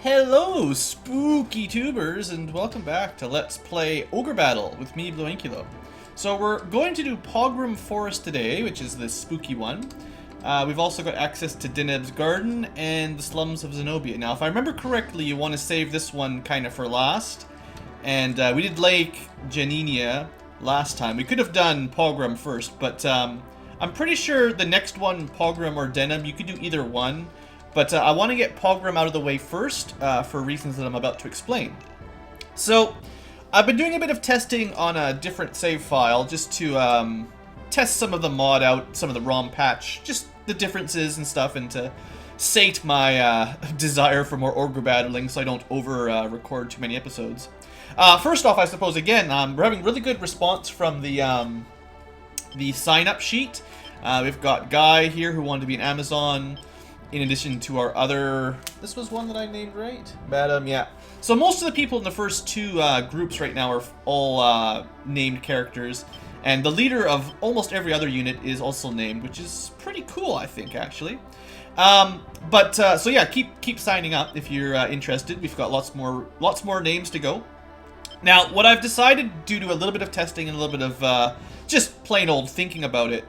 Hello, spooky tubers, and welcome back to Let's Play Ogre Battle with me, BlueAnkylo. So we're going to do Pogrom Forest today, which is the spooky one. We've also got access to Dineb's Garden and the Slums of Zenobia. Now, if I remember correctly, you want to save this one kind of for last. And we did Lake Janinia last time. We could have done Pogrom first, but I'm pretty sure the next one, Pogrom or Deneb, you could do either one. But I want to get Pogrom out of the way first, for reasons that I'm about to explain. So, I've been doing a bit of testing on a different save file, just to test some of the mod out, some of the ROM patch, just the differences and stuff, and to sate my desire for more Ogre battling so I don't over-record too many episodes. First off, I suppose, again, we're having really good response from the sign-up sheet. We've got Guy here who wanted to be an Amazon, in addition to our other... This was one that I named, right? Madam, yeah. So most of the people in the first two groups right now are all named characters. And the leader of almost every other unit is also named, which is pretty cool, I think, actually. So yeah, keep signing up if you're interested. We've got lots more names to go. Now, what I've decided, due to a little bit of testing and a little bit of just plain old thinking about it,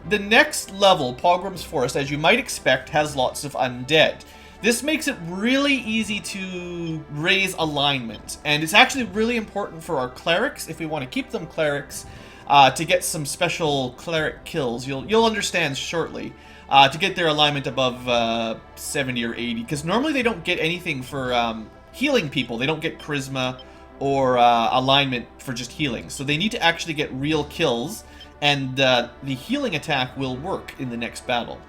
the next level, Pogrom's Forest, as you might expect, has lots of undead. This makes it really easy to raise alignment, and it's actually really important for our clerics, if we want to keep them clerics, to get some special cleric kills. You'll understand shortly, to get their alignment above 70 or 80, because normally they don't get anything for healing people. They don't get charisma or alignment for just healing, so they need to actually get real kills. And the healing attack will work in the next battle.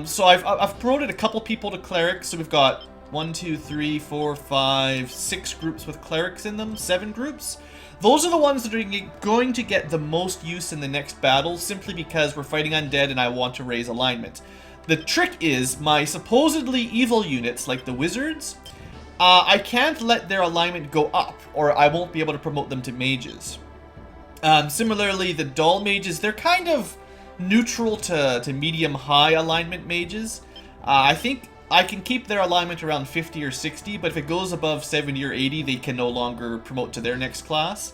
So I've promoted a couple people to clerics. So we've got 1, 2, 3, 4, 5, 6 groups with clerics in them, 7 groups. Those are the ones that are going to get the most use in the next battle, simply because we're fighting undead and I want to raise alignment. The trick is, my supposedly evil units, like the wizards, I can't let their alignment go up, or I won't be able to promote them to mages. Similarly, the dull mages, they're kind of neutral to medium-high alignment mages. I think I can keep their alignment around 50 or 60, but if it goes above 70 or 80, they can no longer promote to their next class.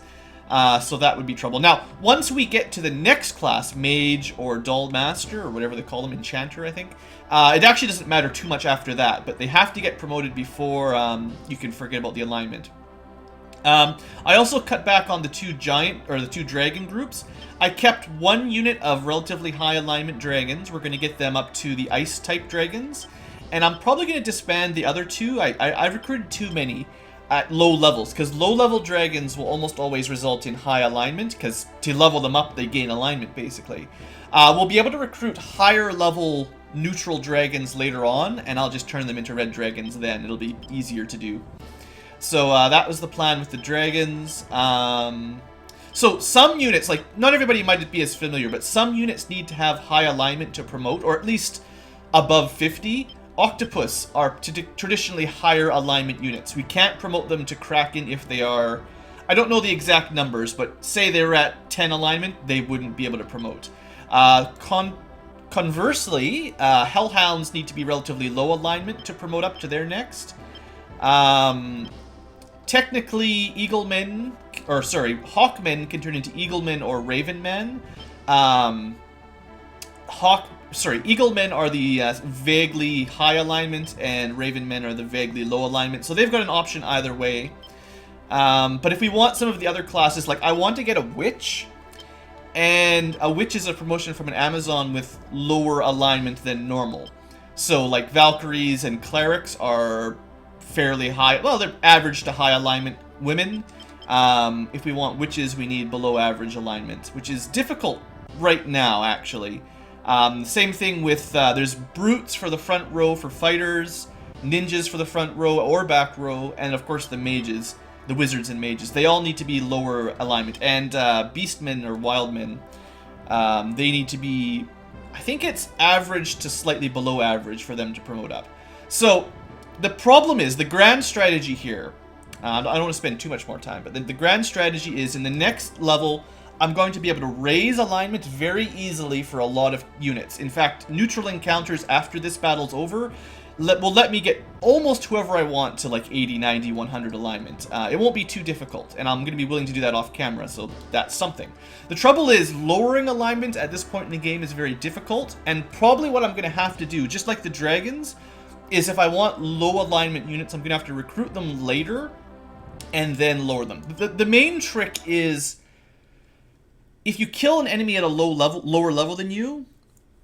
So that would be trouble. Now, once we get to the next class, mage or dull master, or whatever they call them, enchanter, I think, it actually doesn't matter too much after that, but they have to get promoted before you can forget about the alignment. I also cut back on the two dragon groups. I kept one unit of relatively high alignment dragons. We're going to get them up to the ice type dragons. And I'm probably going to disband the other two. I've recruited too many at low levels, because low level dragons will almost always result in high alignment, because to level them up they gain alignment basically. We'll be able to recruit higher level neutral dragons later on, and I'll just turn them into red dragons then. It'll be easier to do. So that was the plan with the dragons. So some units, like, not everybody might be as familiar, but some units need to have high alignment to promote, or at least above 50. Octopus are traditionally higher alignment units. We can't promote them to Kraken if they are... I don't know the exact numbers, but say they're at 10 alignment, they wouldn't be able to promote. Conversely, Hellhounds need to be relatively low alignment to promote up to their next. Technically, Hawkmen can turn into Eaglemen or Ravenmen. Eaglemen are the vaguely high alignment, and Ravenmen are the vaguely low alignment. So they've got an option either way. But if we want some of the other classes, like I want to get a Witch, and a Witch is a promotion from an Amazon with lower alignment than normal. So like Valkyries and Clerics are fairly high, well, they're average to high alignment women. If we want witches, we need below average alignment, which is difficult right now, actually. Same thing with, there's brutes for the front row for fighters, ninjas for the front row or back row, and of course the mages, the wizards and mages. They all need to be lower alignment, and beastmen or wildmen, they need to be, I think it's average to slightly below average for them to promote up. So, the problem is, the grand strategy here, I don't want to spend too much more time, but the grand strategy is, in the next level, I'm going to be able to raise alignment very easily for a lot of units. In fact, neutral encounters after this battle's over, will let me get almost whoever I want to like 80, 90, 100 alignment. It won't be too difficult, and I'm going to be willing to do that off camera, so that's something. The trouble is, lowering alignment at this point in the game is very difficult, and probably what I'm going to have to do, just like the dragons, is if I want low alignment units, I'm going to have to recruit them later, and then lower them. The main trick is, if you kill an enemy at a lower level than you,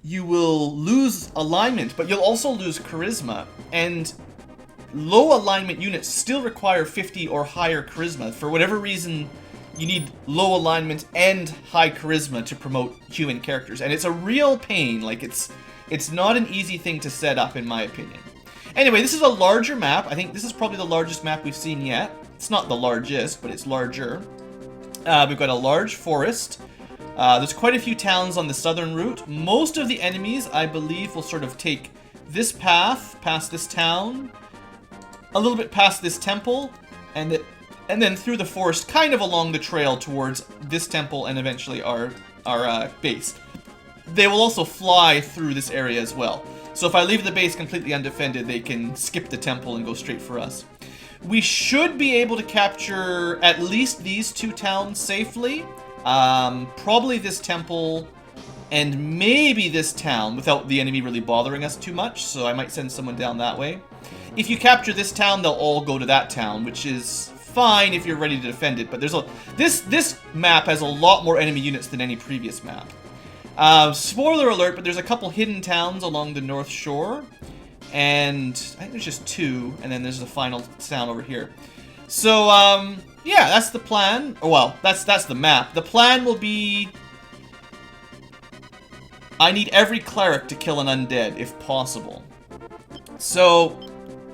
you will lose alignment, but you'll also lose charisma. And low alignment units still require 50 or higher charisma. For whatever reason, you need low alignment and high charisma to promote human characters. And it's a real pain. Like, it's not an easy thing to set up, in my opinion. Anyway, this is a larger map. I think this is probably the largest map we've seen yet. It's not the largest, but it's larger. We've got a large forest. There's quite a few towns on the southern route. Most of the enemies, I believe, will sort of take this path, past this town, a little bit past this temple, and then through the forest, kind of along the trail towards this temple and eventually our base. They will also fly through this area as well. So if I leave the base completely undefended, they can skip the temple and go straight for us. We should be able to capture at least these two towns safely. Probably this temple and maybe this town without the enemy really bothering us too much, so I might send someone down that way. If you capture this town, they'll all go to that town, which is fine if you're ready to defend it, but there's this map has a lot more enemy units than any previous map. Spoiler alert, but there's a couple hidden towns along the north shore, and I think there's just two, and then there's the final town over here. So, yeah, that's the plan. Oh, well, that's the map. The plan will be, I need every cleric to kill an undead, if possible. So,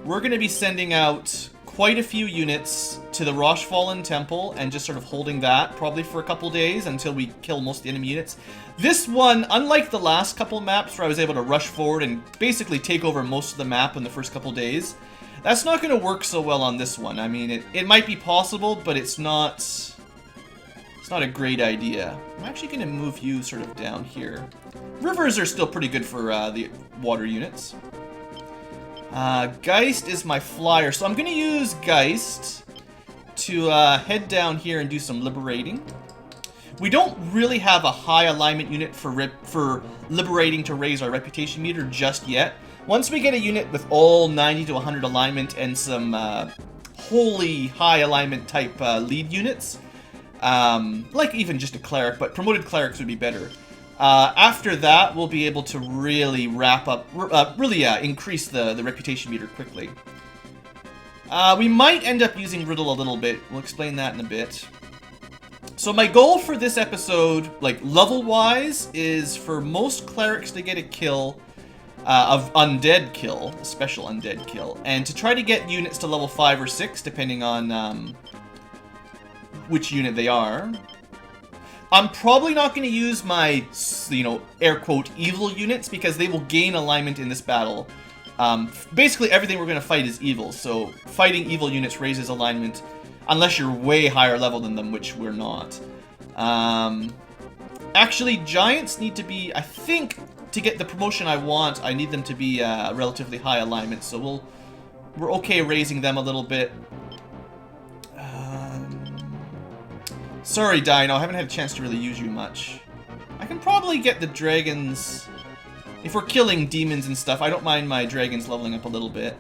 we're going to be sending out quite a few units to the Roshfallen Temple and just sort of holding that, probably for a couple days until we kill most of the enemy units. This one, unlike the last couple maps where I was able to rush forward and basically take over most of the map in the first couple days, that's not going to work so well on this one. I mean, it might be possible, but it's not a great idea. I'm actually going to move you sort of down here. Rivers are still pretty good for the water units. Geist is my flyer, so I'm going to use Geist to head down here and do some liberating. We don't really have a high alignment unit for liberating to raise our reputation meter just yet. Once we get a unit with all 90 to 100 alignment and some wholly high alignment type lead units, like even just a cleric, but promoted clerics would be better. After that, we'll be able to really wrap up, increase the reputation meter quickly. We might end up using Riddle a little bit. We'll explain that in a bit. So my goal for this episode, like level-wise, is for most clerics to get a kill of Undead kill, a special Undead kill, and to try to get units to level 5 or 6, depending on which unit they are. I'm probably not going to use my, air quote, evil units, because they will gain alignment in this battle. Basically, everything we're going to fight is evil, so fighting evil units raises alignment, unless you're way higher level than them, which we're not. Actually, giants need to be, I think, to get the promotion I want, I need them to be relatively high alignment, so we're okay raising them a little bit. Sorry, Dino, I haven't had a chance to really use you much. I can probably get the dragons... If we're killing demons and stuff, I don't mind my dragons leveling up a little bit.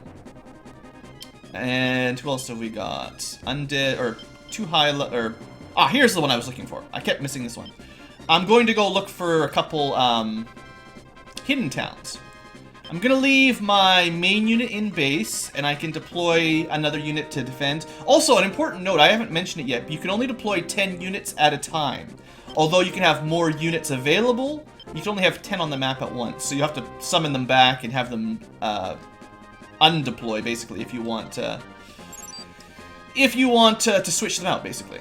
And who else have we got? Undead, or too high, here's the one I was looking for. I kept missing this one. I'm going to go look for a couple, hidden towns. I'm going to leave my main unit in base, and I can deploy another unit to defend. Also, an important note, I haven't mentioned it yet, but you can only deploy 10 units at a time. Although you can have more units available, you can only have 10 on the map at once, so you have to summon them back and have them undeploy, basically, if you want to switch them out, basically.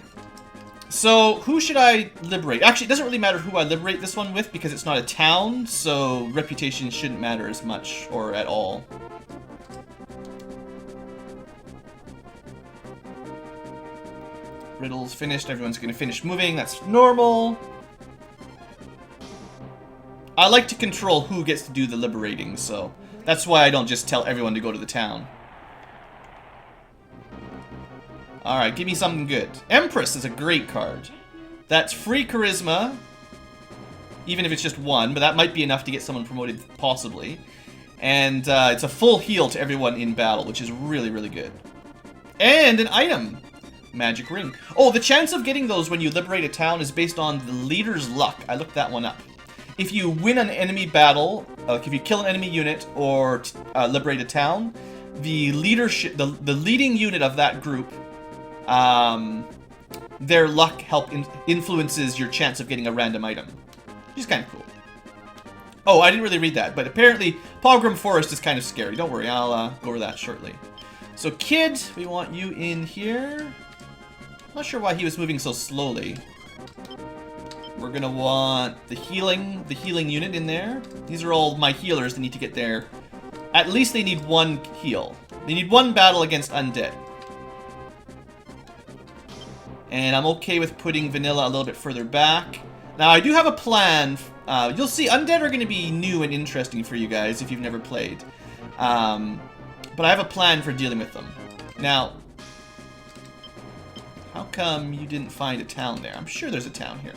So, who should I liberate? Actually, it doesn't really matter who I liberate this one with, because it's not a town, so reputation shouldn't matter as much, or at all. Riddle's finished, everyone's gonna finish moving, that's normal. I like to control who gets to do the liberating, so That's why I don't just tell everyone to go to the town. Alright, give me something good. Empress is a great card. That's free charisma, even if it's just 1, but that might be enough to get someone promoted, possibly. And it's a full heal to everyone in battle, which is really, really good. And an item! Magic ring. Oh, the chance of getting those when you liberate a town is based on the leader's luck. I looked that one up. If you win an enemy battle, like if you kill an enemy unit or liberate a town, the leadership, the leading unit of that group, their luck influences your chance of getting a random item. Which is kind of cool. Oh, I didn't really read that, but apparently Pogrom Forest is kind of scary. Don't worry, I'll go over that shortly. So Kid, we want you in here. Not sure why he was moving so slowly. We're gonna want the healing unit in there. These are all my healers that need to get there. At least they need 1 heal. They need 1 battle against Undead. And I'm okay with putting Vanilla a little bit further back. Now, I do have a plan. You'll see, Undead are going to be new and interesting for you guys if you've never played. But I have a plan for dealing with them. Now, how come you didn't find a town there? I'm sure there's a town here.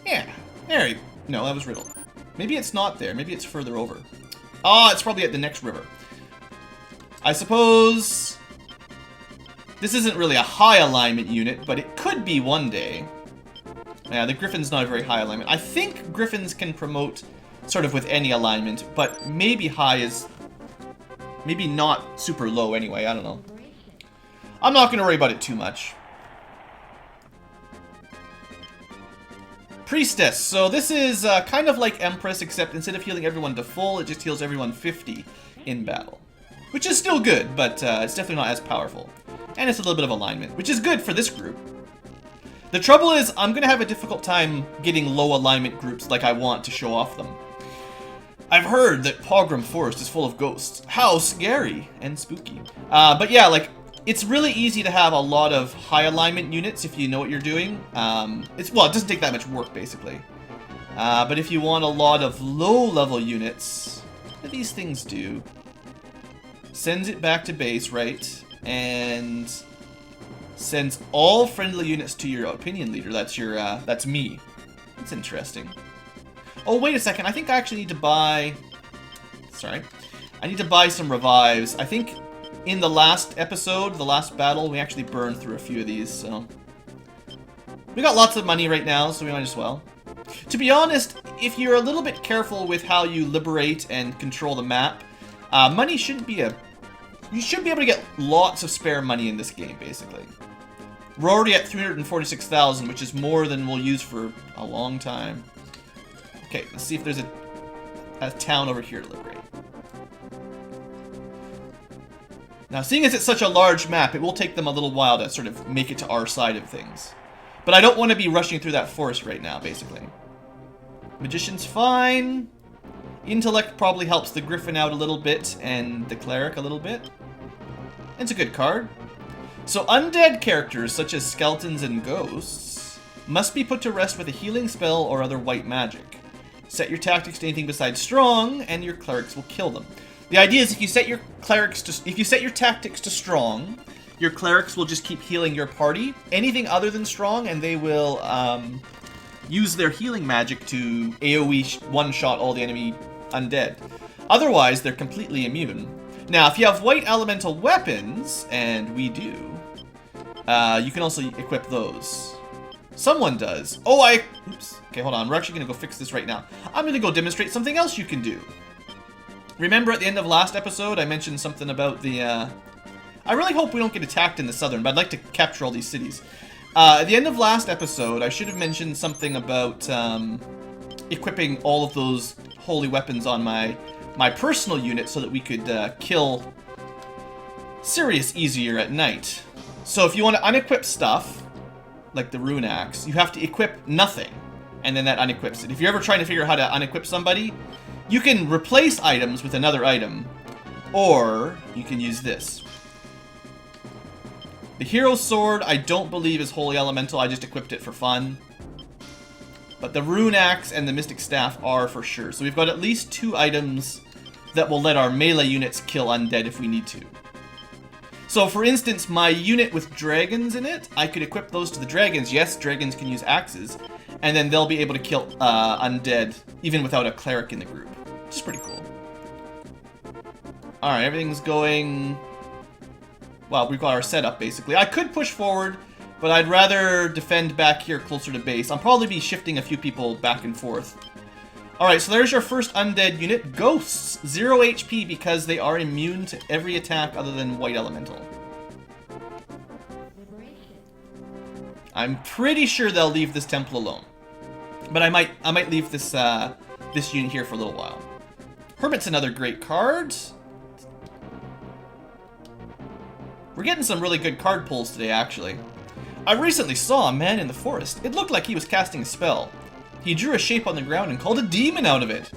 Yeah, there you go. No, that was Riddle. Maybe it's not there. Maybe it's further over. Oh, it's probably at the next river. I suppose this isn't really a high alignment unit, but it could be one day. Yeah, the Griffin's not a very high alignment. I think Griffins can promote sort of with any alignment, but maybe high is maybe not super low anyway. I don't know. I'm not going to worry about it too much. Priestess. So this is kind of like Empress, except instead of healing everyone to full, it just heals everyone 50 in battle. Which is still good, but it's definitely not as powerful. And it's a little bit of alignment, which is good for this group. The trouble is, I'm going to have a difficult time getting low alignment groups like I want to show off them. I've heard that Pogrom Forest is full of ghosts. How scary and spooky. But yeah, like, it's really easy to have a lot of high alignment units if you know what you're doing. Well, it doesn't take that much work, basically. But if you want a lot of low-level units, what do these things do? Sends it back to base, right? And sends all friendly units to your opinion leader. That's your, that's me. That's interesting. Oh, wait a second. I think I actually need to buy... Sorry. I need to buy some revives. I think in the last episode, the last battle, we actually burned through a few of these, so... We got lots of money right now, so we might as well. To be honest, if you're a little bit careful with how you liberate and control the map, money shouldn't be a... You should be able to get lots of spare money in this game, basically. We're already at 346,000, which is more than we'll use for a long time. Okay, let's see if there's a town over here to liberate. Now, seeing as it's such a large map, it will take them a little while to sort of make it to our side of things. But I don't want to be rushing through that forest right now, basically. Magician's fine. Intellect probably helps the Griffin out a little bit, and the Cleric a little bit. It's a good card. So undead characters, such as skeletons and ghosts, must be put to rest with a healing spell or other white magic. Set your tactics to anything besides strong, and your clerics will kill them. The idea is if you set your tactics to strong, your clerics will just keep healing your party. Anything other than strong, and they will use their healing magic to AoE one-shot all the enemy undead. Otherwise, they're completely immune. Now, if you have white elemental weapons, and we do, you can also equip those. Someone does. Oh, oops. Okay, hold on. We're actually going to go fix this right now. I'm going to go demonstrate something else you can do. Remember at the end of last episode, I mentioned something about the... I really hope we don't get attacked in the southern, but I'd like to capture all these cities. At the end of last episode, I should have mentioned something about equipping all of those holy weapons on my personal unit so that we could kill Sirius easier at night. So if you want to unequip stuff, like the rune axe, you have to equip nothing, and then that unequips it. If you're ever trying to figure out how to unequip somebody, you can replace items with another item, or you can use this. The hero sword, I don't believe is holy elemental, I just equipped it for fun. But the Rune Axe and the Mystic Staff are for sure. So we've got at least 2 items that will let our melee units kill undead if we need to. So for instance, my unit with dragons in it, I could equip those to the dragons. Yes, dragons can use axes. And then they'll be able to kill undead even without a cleric in the group. Which is pretty cool. Alright, everything's going... Well, we've got our setup basically. I could push forward, but I'd rather defend back here closer to base. I'll probably be shifting a few people back and forth. Alright, so there's your first undead unit. Ghosts, 0 HP because they are immune to every attack other than White Elemental. I'm pretty sure they'll leave this temple alone. But I might leave this this unit here for a little while. Hermit's another great card. We're getting some really good card pulls today, actually. I recently saw a man in the forest. It looked like he was casting a spell. He drew a shape on the ground and called a demon out of it.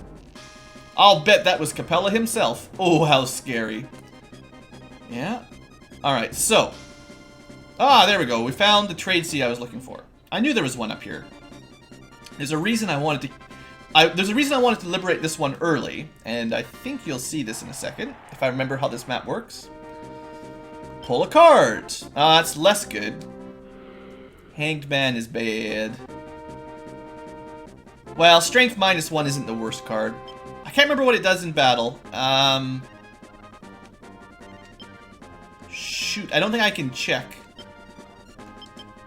I'll bet that was Capella himself. Oh, how scary. Yeah. Alright, so. Ah, there we go. We found the trade seat I was looking for. I knew there was one up here. There's a reason I wanted to liberate this one early, and I think you'll see this in a second, if I remember how this map works. Pull a card. Ah, that's less good. Hanged Man is bad. Well, Strength -1 isn't the worst card. I can't remember what it does in battle. Shoot, I don't think I can check.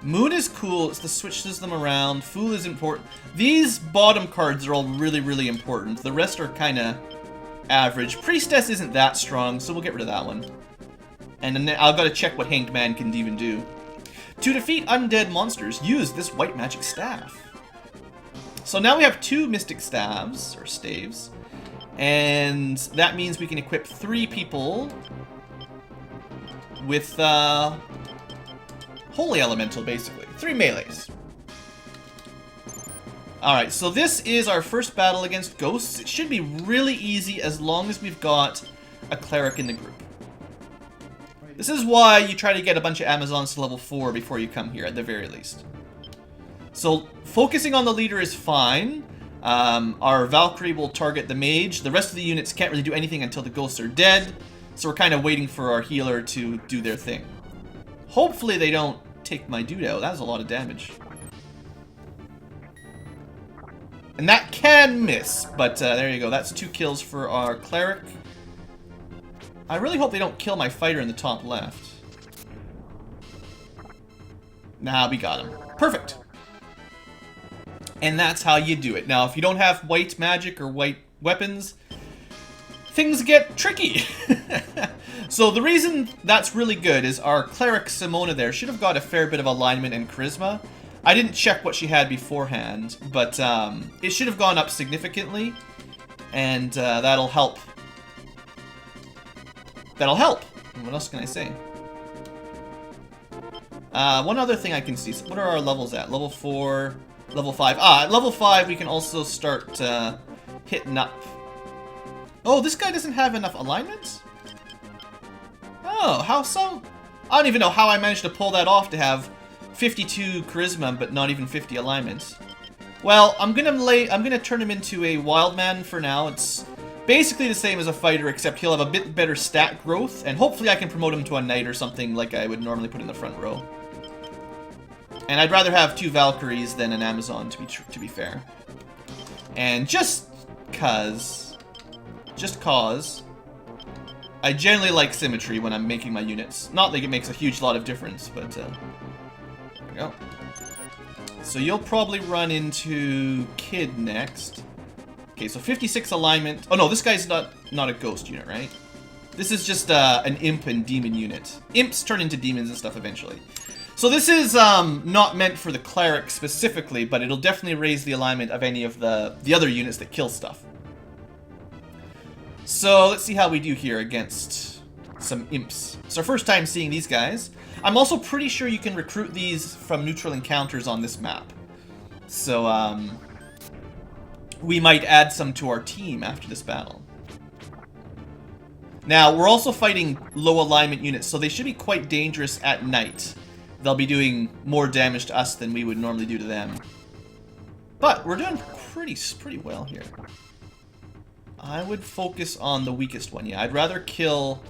Moon is cool, it's the switches them around. Fool is important. These bottom cards are all really, really important. The rest are kind of average. Priestess isn't that strong, so we'll get rid of that one. And then I've got to check what Hanged Man can even do. To defeat undead monsters, use this white magic staff. So now we have 2 mystic staves, or staves. And that means we can equip 3 people with Holy Elemental, basically. 3 melees. Alright, so this is our first battle against ghosts. It should be really easy as long as we've got a cleric in the group. This is why you try to get a bunch of Amazons to level 4 before you come here, at the very least. So, focusing on the leader is fine. Our Valkyrie will target the mage. The rest of the units can't really do anything until the ghosts are dead. So we're kind of waiting for our healer to do their thing. Hopefully they don't take my dude out. That was a lot of damage. And that can miss, but there you go. That's 2 kills for our cleric. I really hope they don't kill my fighter in the top left. Nah, we got him. Perfect. And that's how you do it. Now, if you don't have white magic or white weapons, things get tricky. So the reason that's really good is our cleric Simona there should have got a fair bit of alignment and charisma. I didn't check what she had beforehand, but it should have gone up significantly, and that'll help. That'll help. What else can I say? One other thing I can see. What are our levels at? Level 4, level 5. Ah, at level 5 we can also start hitting up. Oh, this guy doesn't have enough alignments? Oh, how so? I don't even know how I managed to pull that off to have 52 charisma, but not even 50 alignments. Well, I'm gonna turn him into a wild man for now. It's basically the same as a fighter, except he'll have a bit better stat growth, and hopefully I can promote him to a knight or something like I would normally put in the front row. And I'd rather have 2 Valkyries than an Amazon, to be fair. And just cause, I generally like symmetry when I'm making my units. Not like it makes a huge lot of difference, but there we go. So you'll probably run into Kid next. Okay, so 56 alignment. Oh no, this guy's not a ghost unit, right? This is just an imp and demon unit. Imps turn into demons and stuff eventually. So this is not meant for the cleric specifically, but it'll definitely raise the alignment of any of the other units that kill stuff. So let's see how we do here against some imps. It's our first time seeing these guys. I'm also pretty sure you can recruit these from neutral encounters on this map. So we might add some to our team after this battle. Now, we're also fighting low alignment units, so they should be quite dangerous at night. They'll be doing more damage to us than we would normally do to them. But we're doing pretty well here. I would focus on the weakest one. Yeah, I'd rather kill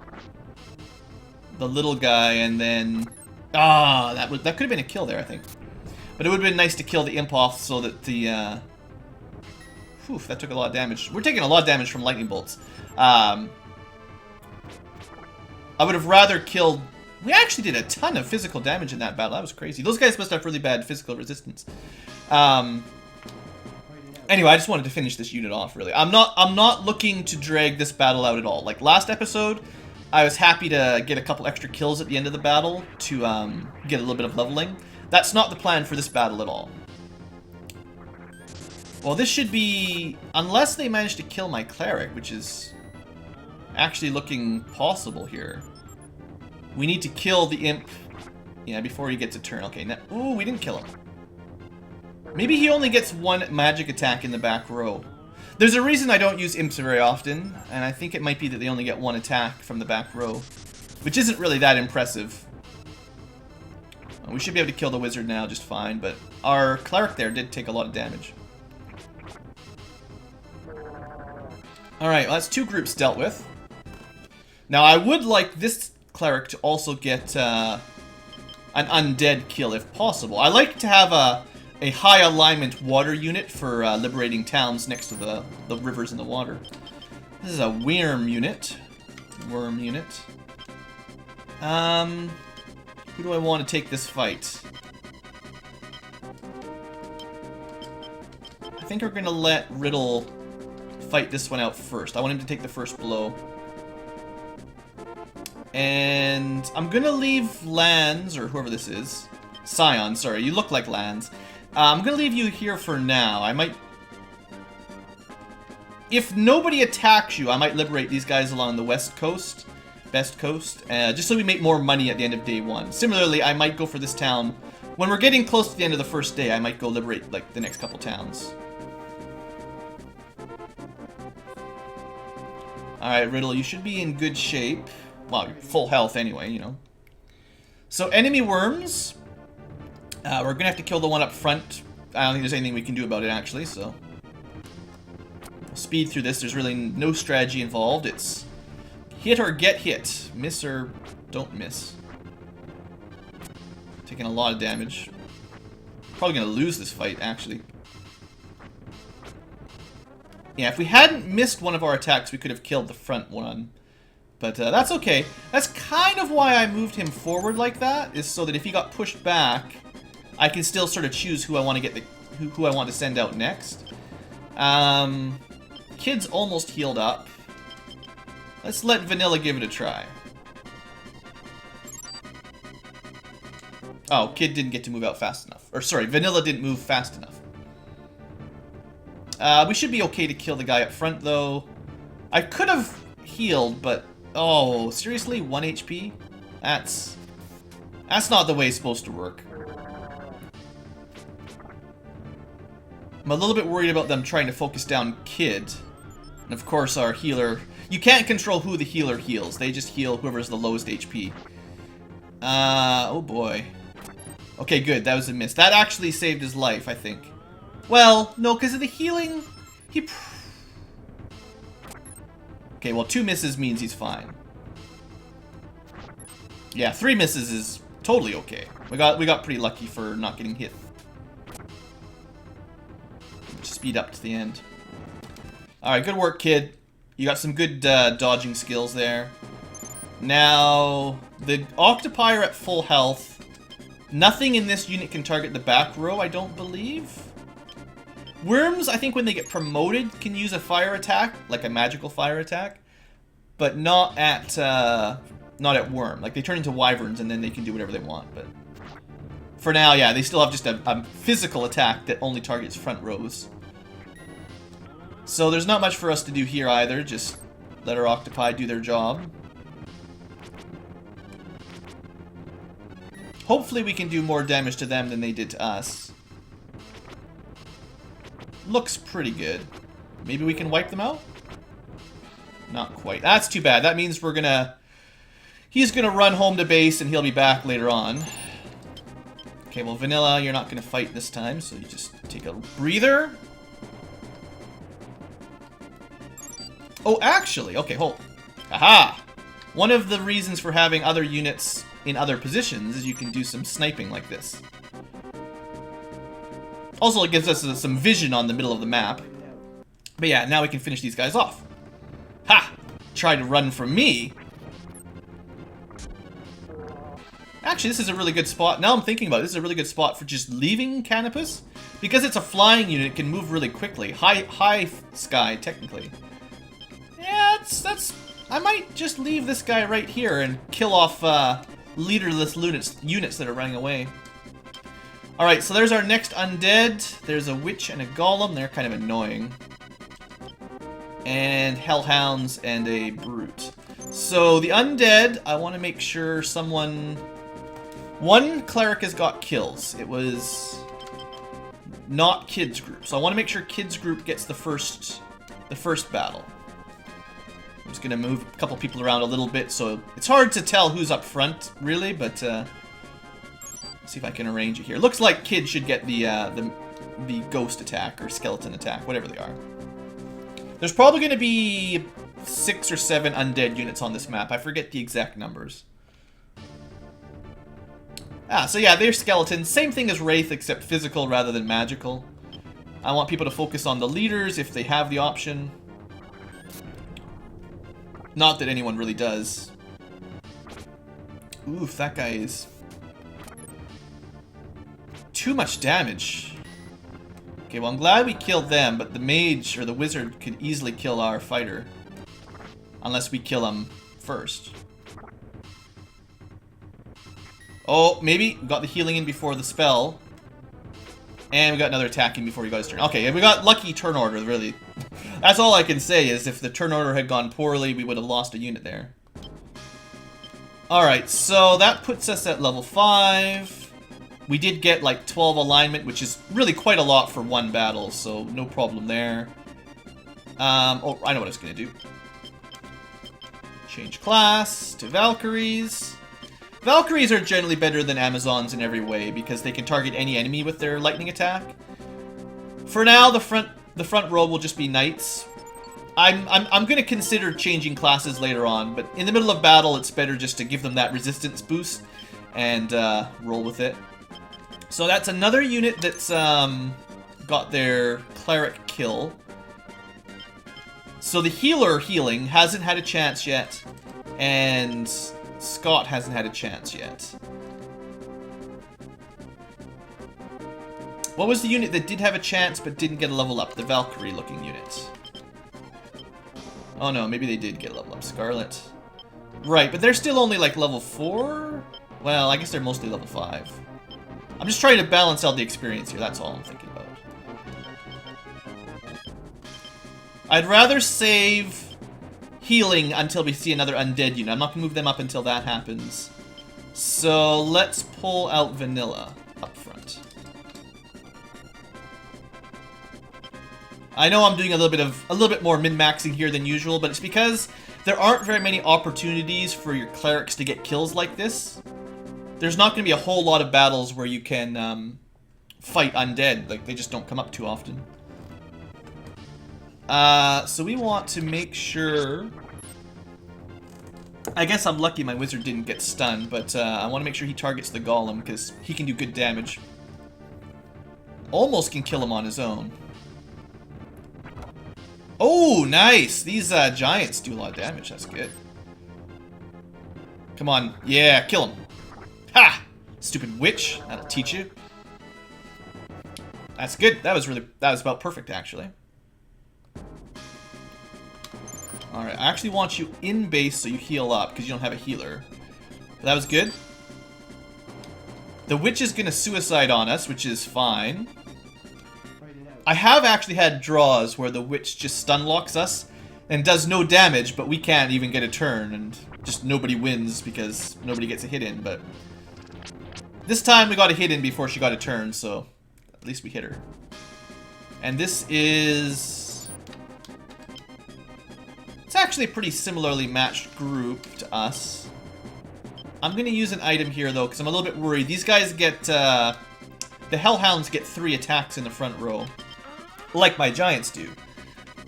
the little guy and then... Ah, that could have been a kill there, I think. But it would have been nice to kill the imp off so that the... Whew, that took a lot of damage. We're taking a lot of damage from lightning bolts. I would have rather killed... We actually did a ton of physical damage in that battle. That was crazy. Those guys must have really bad physical resistance. Anyway, I just wanted to finish this unit off, really. I'm not looking to drag this battle out at all. Like last episode, I was happy to get a couple extra kills at the end of the battle to get a little bit of leveling. That's not the plan for this battle at all. Well, this should be... Unless they manage to kill my cleric, which is actually looking possible here. We need to kill the imp, yeah, before he gets a turn. Okay, now... Ooh, we didn't kill him. Maybe he only gets one magic attack in the back row. There's a reason I don't use imps very often, and I think it might be that they only get one attack from the back row, which isn't really that impressive. We should be able to kill the wizard now just fine, but our cleric there did take a lot of damage. Alright, well, that's 2 groups dealt with. Now, I would like this cleric to also get an undead kill if possible. I like to have a high alignment water unit for liberating towns next to the rivers and the water. This is a worm unit. Worm unit. Who do I want to take this fight? I think we're going to let Riddle fight this one out first. I want him to take the first blow. And I'm going to leave Lands, or whoever this is. Scion, sorry. You look like Lands. I'm going to leave you here for now. I might... If nobody attacks you, I might liberate these guys along the west coast. Best coast. Just so we make more money at the end of day 1. Similarly, I might go for this town. When we're getting close to the end of the first day, I might go liberate, like, the next couple towns. Alright, Riddle, you should be in good shape. Well, you're full health anyway, you know. So, enemy worms. We're going to have to kill the one up front. I don't think there's anything we can do about it, actually, so... We'll speed through this. There's really no strategy involved. It's hit or get hit. Miss or don't miss. Taking a lot of damage. Probably going to lose this fight, actually. Yeah, if we hadn't missed one of our attacks, we could have killed the front one. But that's okay. That's kind of why I moved him forward like that, is so that if he got pushed back, I can still sort of choose who I want to get who I want to send out next. Kid's almost healed up. Let's let Vanilla give it a try. Oh, Kid didn't get to move out fast enough. Or sorry, Vanilla didn't move fast enough. We should be okay to kill the guy up front, though. I could have healed, but... Oh, seriously? 1 HP? That's not the way it's supposed to work. I'm a little bit worried about them trying to focus down Kid. And of course our healer... You can't control who the healer heals. They just heal whoever's the lowest HP. Oh boy. Okay, good. That was a miss. That actually saved his life, I think. Well, no, because of the healing, he... Okay, well, 2 misses means he's fine. Yeah, 3 misses is totally okay. We got pretty lucky for not getting hit. Speed up to the end. Alright, good work, Kid. You got some good dodging skills there. Now, the octopi are at full health. Nothing in this unit can target the back row, I don't believe. Worms, I think when they get promoted, can use a fire attack, like a magical fire attack, but not at Worm. Like, they turn into wyverns and then they can do whatever they want, but... For now, yeah, they still have just a physical attack that only targets front rows. So there's not much for us to do here either, just let our octopi do their job. Hopefully we can do more damage to them than they did to us. Looks pretty good. Maybe we can wipe them out? Not quite. That's too bad. That means we're gonna... He's gonna run home to base and he'll be back later on. Okay, well, Vanilla, you're not going to fight this time, so you just take a breather. Oh, actually, okay, hold. Aha! One of the reasons for having other units in other positions is you can do some sniping like this. Also, it gives us some vision on the middle of the map. But yeah, now we can finish these guys off. Ha! Try to run from me. Actually, this is a really good spot. Now I'm thinking about it, this is a really good spot for just leaving Canopus. Because it's a flying unit, it can move really quickly. High sky, technically. Yeah, that's... I might just leave this guy right here and kill off leaderless units that are running away. Alright, so there's our next undead. There's a witch and a golem. They're kind of annoying. And hellhounds and a brute. So the undead, I want to make sure someone... One cleric has got kills. It was not kids group. So I want to make sure kids group gets the first battle. I'm just going to move a couple people around a little bit, so it's hard to tell who's up front, really, but let's see if I can arrange it here. Looks like kids should get the ghost attack or skeleton attack, whatever they are. There's probably going to be 6 or 7 undead units on this map. I forget the exact numbers. Ah, so yeah, they're skeletons. Same thing as Wraith, except physical rather than magical. I want people to focus on the leaders if they have the option. Not that anyone really does. Oof, that guy is... too much damage. Okay, well, I'm glad we killed them, but the mage or the wizard could easily kill our fighter. Unless we kill him first. Oh, maybe we got the healing in before the spell. And we got another attacking before he got his turn. Okay, we got lucky turn order, really. That's all I can say is if the turn order had gone poorly, we would have lost a unit there. Alright, so that puts us at level 5. We did get like 12 alignment, which is really quite a lot for one battle, so no problem there. Oh, I know what I was going to do. Change class to Valkyries. Valkyries are generally better than Amazons in every way because they can target any enemy with their lightning attack. For now, the front row will just be knights. I'm going to consider changing classes later on, but in the middle of battle, it's better just to give them that resistance boost and roll with it. So that's another unit that's got their cleric kill. So the healer healing hasn't had a chance yet, and Scott hasn't had a chance yet. What was the unit that did have a chance but didn't get a level up? The Valkyrie looking unit. Oh no, maybe they did get a level up. Scarlet. Right, but they're still only like level 4? Well, I guess they're mostly level 5. I'm just trying to balance out the experience here, that's all I'm thinking about. I'd rather save healing until we see another undead unit. I'm not going to move them up until that happens. So let's pull out Vanilla up front. I know I'm doing a little bit more min-maxing here than usual, but it's because there aren't very many opportunities for your clerics to get kills like this. There's not going to be a whole lot of battles where you can fight undead. Like, they just don't come up too often. So we want to make sure... I guess I'm lucky my wizard didn't get stunned, but I want to make sure he targets the golem, because he can do good damage. Almost can kill him on his own. Oh, nice! These giants do a lot of damage, that's good. Come on, yeah, kill him. Ha! Stupid witch, that'll teach you. That's good, that was about perfect, actually. Alright, I actually want you in base so you heal up, because you don't have a healer. That was good. The witch is going to suicide on us, which is fine. I have actually had draws where the witch just stun locks us and does no damage, but we can't even get a turn, and just nobody wins because nobody gets a hit in, but... This time we got a hit in before she got a turn, so at least we hit her. And this is... It's actually a pretty similarly matched group to us. I'm going to use an item here, though, because I'm a little bit worried. These guys get, the Hellhounds get 3 attacks in the front row, like my Giants do.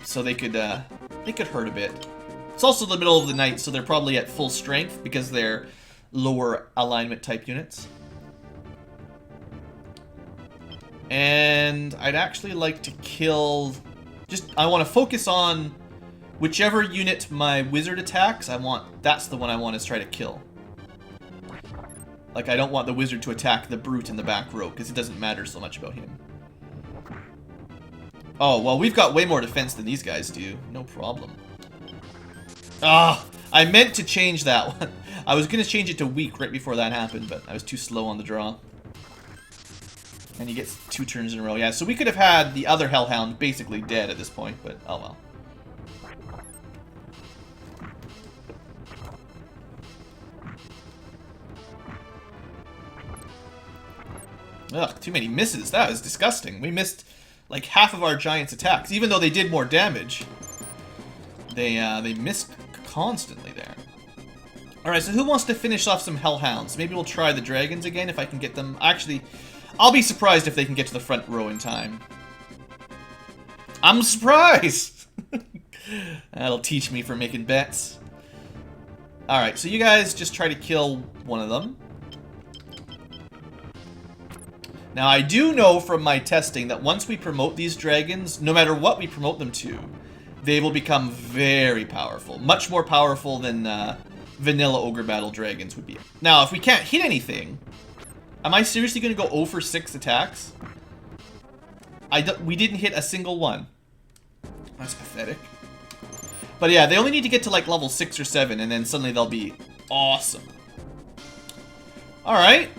So they could hurt a bit. It's also the middle of the night, so they're probably at full strength because they're lower alignment type units. And I'd actually like to kill... I want to focus on whichever unit my wizard attacks. That's the one I want to try to kill. Like, I don't want the wizard to attack the brute in the back row, because it doesn't matter so much about him. Oh, well, we've got way more defense than these guys do. No problem. Ah, I meant to change that one. I was going to change it to weak right before that happened, but I was too slow on the draw. And he gets 2 turns in a row. Yeah, so we could have had the other Hellhound basically dead at this point, but oh well. Ugh, too many misses. That was disgusting. We missed like half of our Giants' attacks. Even though they did more damage, they missed constantly there. Alright, so who wants to finish off some Hellhounds? Maybe we'll try the Dragons again if I can get them. Actually, I'll be surprised if they can get to the front row in time. I'm surprised! That'll teach me for making bets. Alright, so you guys just try to kill one of them. Now, I do know from my testing that once we promote these dragons, no matter what we promote them to, they will become very powerful. Much more powerful than vanilla Ogre Battle dragons would be. Now, if we can't hit anything, am I seriously going to go 0 for 6 attacks? We didn't hit a single one. That's pathetic. But yeah, they only need to get to like level 6 or 7, and then suddenly they'll be awesome. Alright.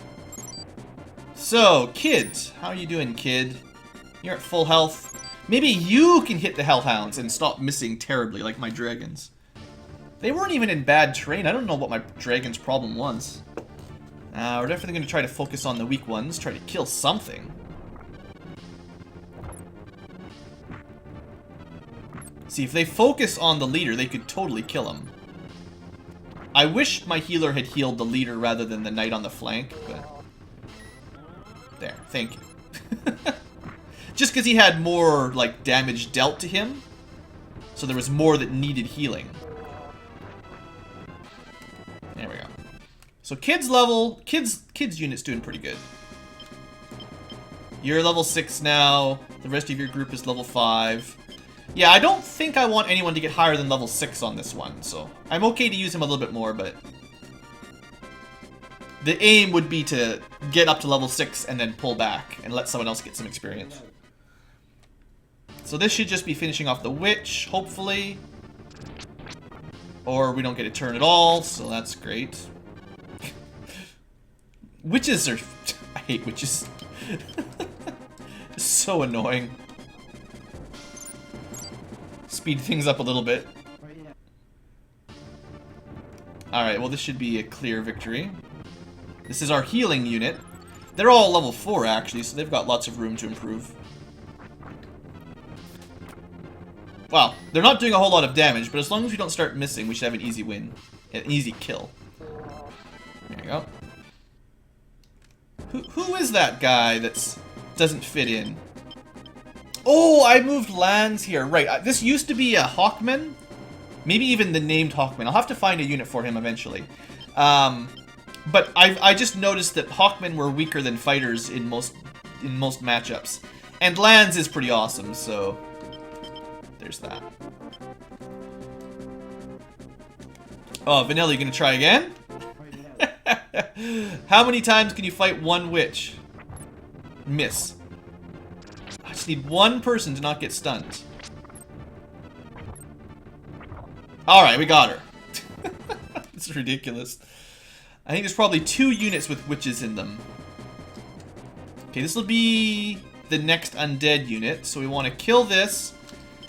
So, kid. How are you doing, kid? You're at full health. Maybe you can hit the Hellhounds and stop missing terribly like my dragons. They weren't even in bad terrain. I don't know what my dragon's problem was. We're definitely going to try to focus on the weak ones. Try to kill something. See, if they focus on the leader, they could totally kill him. I wish my healer had healed the leader rather than the knight on the flank, but... There, thank you. Just because he had more, like, damage dealt to him. So there was more that needed healing. There we go. So kid's level... Kid's unit's doing pretty good. You're level 6 now. The rest of your group is level 5. Yeah, I don't think I want anyone to get higher than level 6 on this one. So I'm okay to use him a little bit more, but... The aim would be to get up to level 6 and then pull back and let someone else get some experience. So this should just be finishing off the witch, hopefully. Or we don't get a turn at all, so that's great. Witches are... I hate witches. So annoying. Speed things up a little bit. Alright, well this should be a clear victory. This is our healing unit. They're all level 4 actually, so they've got lots of room to improve. Well, they're not doing a whole lot of damage, but as long as we don't start missing, we should have an easy win. An easy kill. There you go. Who is that guy that doesn't fit in? Oh, I moved lands here. Right, this used to be a Hawkman. Maybe even the named Hawkman. I'll have to find a unit for him eventually. But I just noticed that Hawkmen were weaker than fighters in most matchups. And lands is pretty awesome, so there's that. Oh, Vanilla, you gonna try again? How many times can you fight one witch? Miss. I just need one person to not get stunned. Alright, we got her. This is ridiculous. I think there's probably 2 units with witches in them. Okay, this will be the next undead unit. So we want to kill this,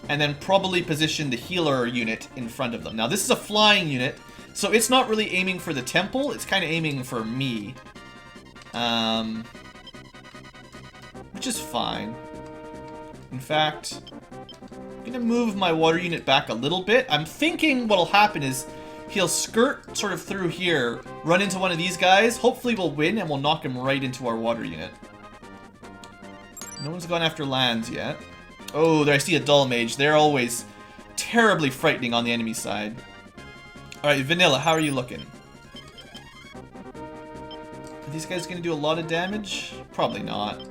and then probably position the healer unit in front of them. Now, this is a flying unit, so it's not really aiming for the temple. It's kind of aiming for me. Which is fine. In fact, I'm going to move my water unit back a little bit. I'm thinking what'll happen is he'll skirt sort of through here, run into one of these guys. Hopefully we'll win and we'll knock him right into our water unit. No one's gone after lands yet. Oh, there I see a dull mage. They're always terribly frightening on the enemy side. Alright, Vanilla, how are you looking? Are these guys going to do a lot of damage? Probably not.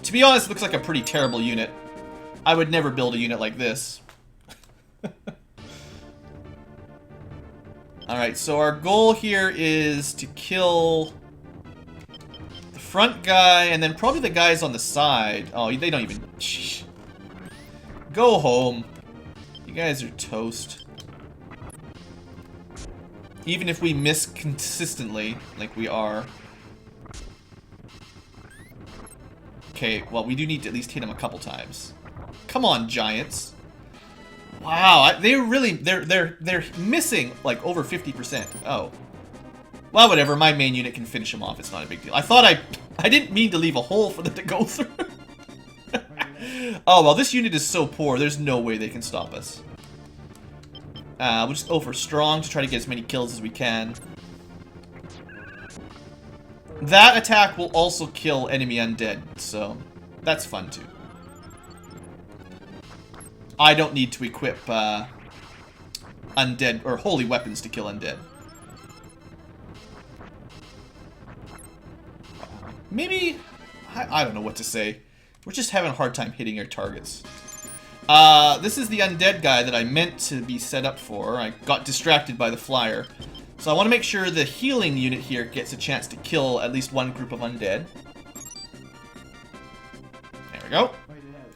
To be honest, it looks like a pretty terrible unit. I would never build a unit like this. Alright, so our goal here is to kill the front guy, and then probably the guys on the side. Oh, they don't even... Shh. Go home. You guys are toast. Even if we miss consistently, like we are. Okay, well, we do need to at least hit him a couple times. Come on, giants. Wow, they're really, they're missing like over 50%. Oh. Well, whatever, my main unit can finish him off, it's not a big deal. I thought I didn't mean to leave a hole for them to go through. Oh, well, this unit is so poor, there's no way they can stop us. We'll just go for strong to try to get as many kills as we can. That attack will also kill enemy undead, so that's fun too. I don't need to equip undead or holy weapons to kill undead. Maybe I don't know what to say. We're just having a hard time hitting our targets. This is the undead guy that I meant to be set up for. I got distracted by the flyer. So I want to make sure the healing unit here gets a chance to kill at least one group of undead. There we go.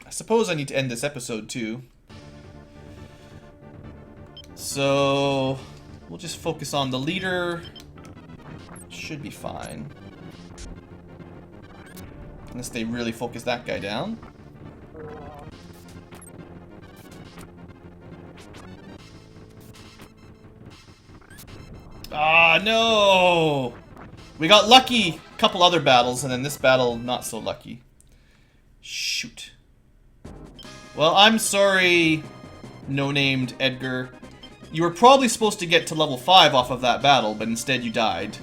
I suppose I need to end this episode too. So we'll just focus on the leader. Should be fine. Unless they really focus that guy down. Ah, no! We got lucky a couple other battles, and then this battle, not so lucky. Shoot. Well, I'm sorry, no-named Edgar. You were probably supposed to get to level 5 off of that battle, but instead you died.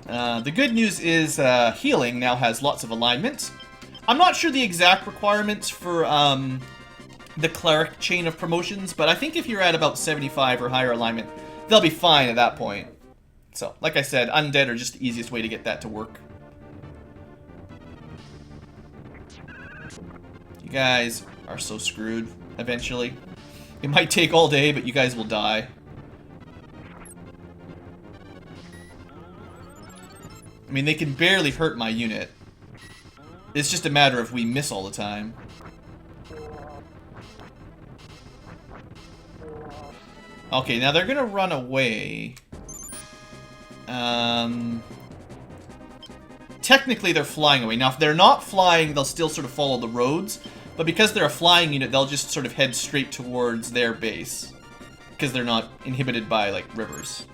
The good news is healing now has lots of alignment. I'm not sure the exact requirements for the cleric chain of promotions, but I think if you're at about 75 or higher alignment, they'll be fine at that point. So, like I said, undead are just the easiest way to get that to work. You guys are so screwed eventually. It might take all day, but you guys will die. I mean, they can barely hurt my unit. It's just a matter of we miss all the time. Okay, now they're gonna run away. Technically, they're flying away. Now, if they're not flying, they'll still sort of follow the roads. But because they're a flying unit, they'll just sort of head straight towards their base. Because they're not inhibited by, like, rivers.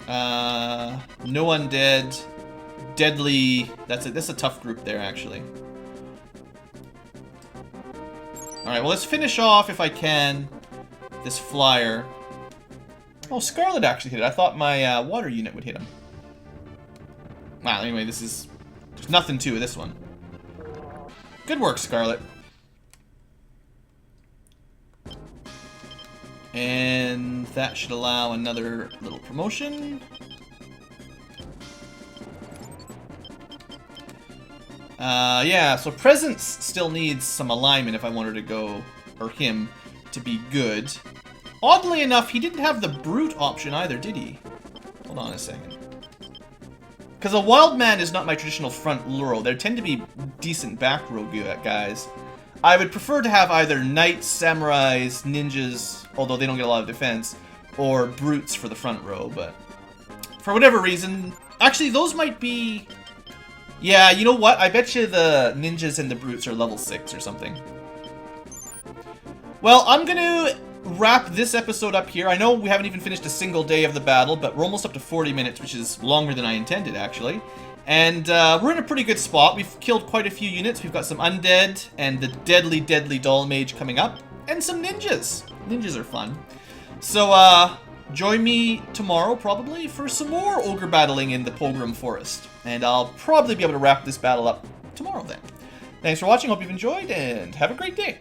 No undead. Deadly. That's a tough group there, actually. Alright, well, let's finish off, if I can, this flyer. Oh, Scarlet actually hit it. I thought my water unit would hit him. Wow, anyway, there's nothing to this one. Good work, Scarlet. And that should allow another little promotion. Yeah, so Presence still needs some alignment if I wanted to go, or him, to be good. Oddly enough, he didn't have the Brute option either, did he? Hold on a second. Because a Wild Man is not my traditional front row. There tend to be decent back row guys. I would prefer to have either Knights, Samurais, Ninjas, although they don't get a lot of defense, or Brutes for the front row, but... For whatever reason... Actually, those might be... Yeah, you know what? I bet you the Ninjas and the Brutes are level 6 or something. Well, I'm gonna wrap this episode up here. I know we haven't even finished a single day of the battle, but we're almost up to 40 minutes, which is longer than I intended, actually. And we're in a pretty good spot. We've killed quite a few units. We've got some Undead and the deadly, deadly Doll Mage coming up. and some ninjas. Ninjas are fun. So, join me tomorrow, probably, for some more ogre battling in the Pogrom Forest. And I'll probably be able to wrap this battle up tomorrow then. Thanks for watching, hope you've enjoyed, and have a great day.